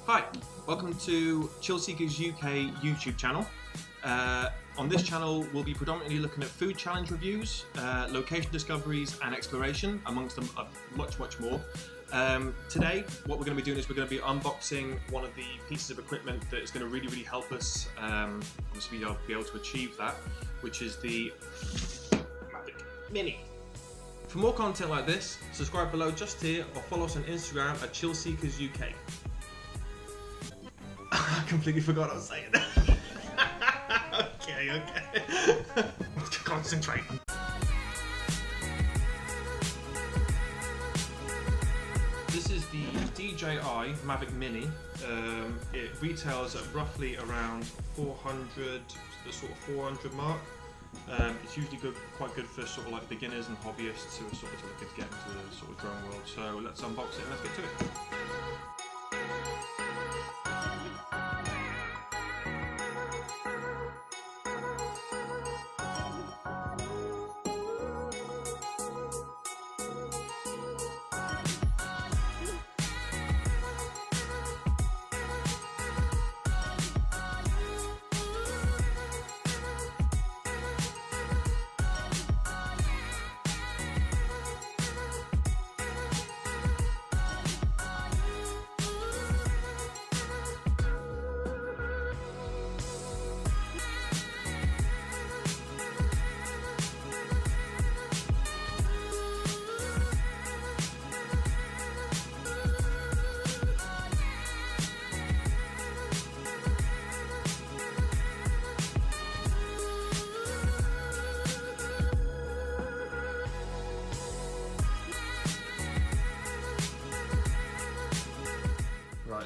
Hi, welcome to Chillseekers UK YouTube channel. On this channel we'll be predominantly looking at food challenge reviews, location discoveries and exploration, amongst them much more. Today what we're going to be doing is we're going to be unboxing one of the pieces of equipment that is going to really help us obviously be able to achieve that, which is the Mavic Mini. For more content like this, subscribe below just here or follow us on Instagram at Chillseekers UK. I completely forgot I was saying that. Okay. Concentrate. This is the DJI Mavic Mini. It retails at roughly around 400, the sort of 400 mark. It's usually quite good for sort of like beginners and hobbyists who are sort of looking to get into the sort of drone world. So let's unbox it and let's get to it.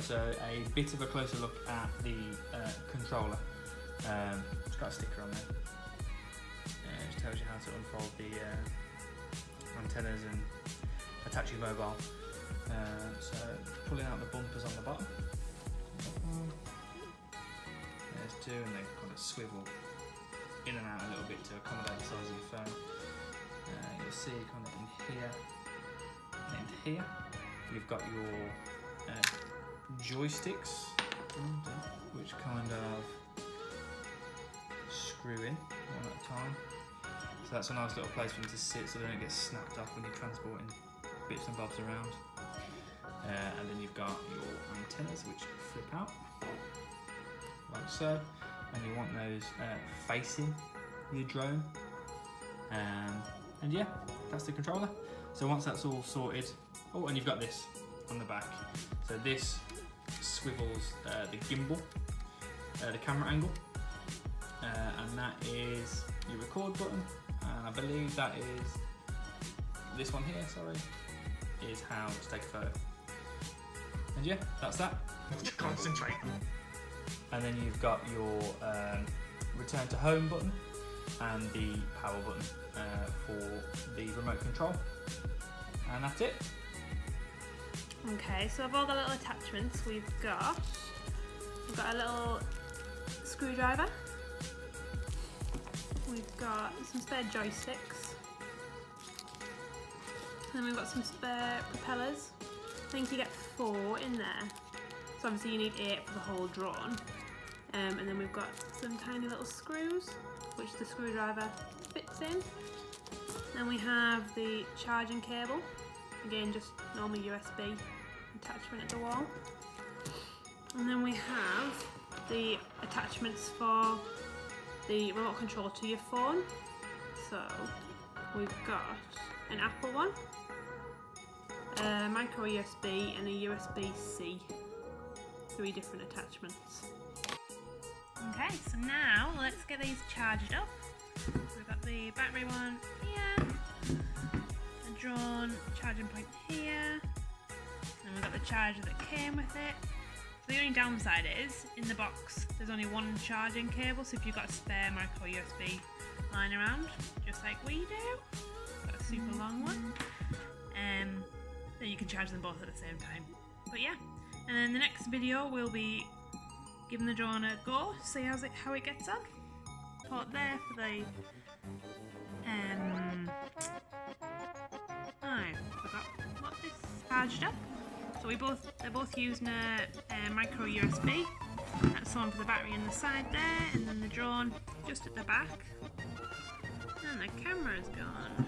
So a bit of a closer look at the controller. It's got a sticker on there. It just tells you how to unfold the antennas and attach your mobile. So pulling out the bumpers on the bottom. There's two, and they kind of swivel in and out a little bit to accommodate the size of your phone. You'll see kind of in here and into here. You've got your joysticks, which kind of screw in one at a time. So that's a nice little place for them to sit so they don't get snapped off when you're transporting bits and bobs around. And then you've got your antennas which flip out, like so. And you want those facing your drone. And yeah, that's the controller. So once that's all sorted, oh, and you've got this on the back. So this swivels the gimbal, the camera angle, and that is your record button, and I believe that is this one here, sorry, is how to take a photo. And yeah, that's that. Concentrate. And then you've got your return to home button and the power button for the remote control, and that's it. Okay, so of all the little attachments we've got a little screwdriver, we've got some spare joysticks, and then we've got some spare propellers. I think you get 4 in there, so obviously you need 8 for the whole drone. And then we've got some tiny little screws, which the screwdriver fits in. Then we have the charging cable. Again, just normal USB attachment at the wall. And then we have the attachments for the remote control to your phone. So we've got an Apple one, a micro USB and a USB-C. 3 different attachments. Okay, so now let's get these charged up. We've got the battery one here, the drone charging point here, and we've got the charger that came with it. So the only downside is, in the box there's only one charging cable, so if you've got a spare micro USB lying around, just like we do, got a super long one, then you can charge them both at the same time. But yeah, and then the next video we'll be giving the drone a go, see how it gets on. Put there for the I forgot what this charged up. So they're both using a micro USB. That's the one for the battery in the side there, and then the drone just at the back. And the camera's gone.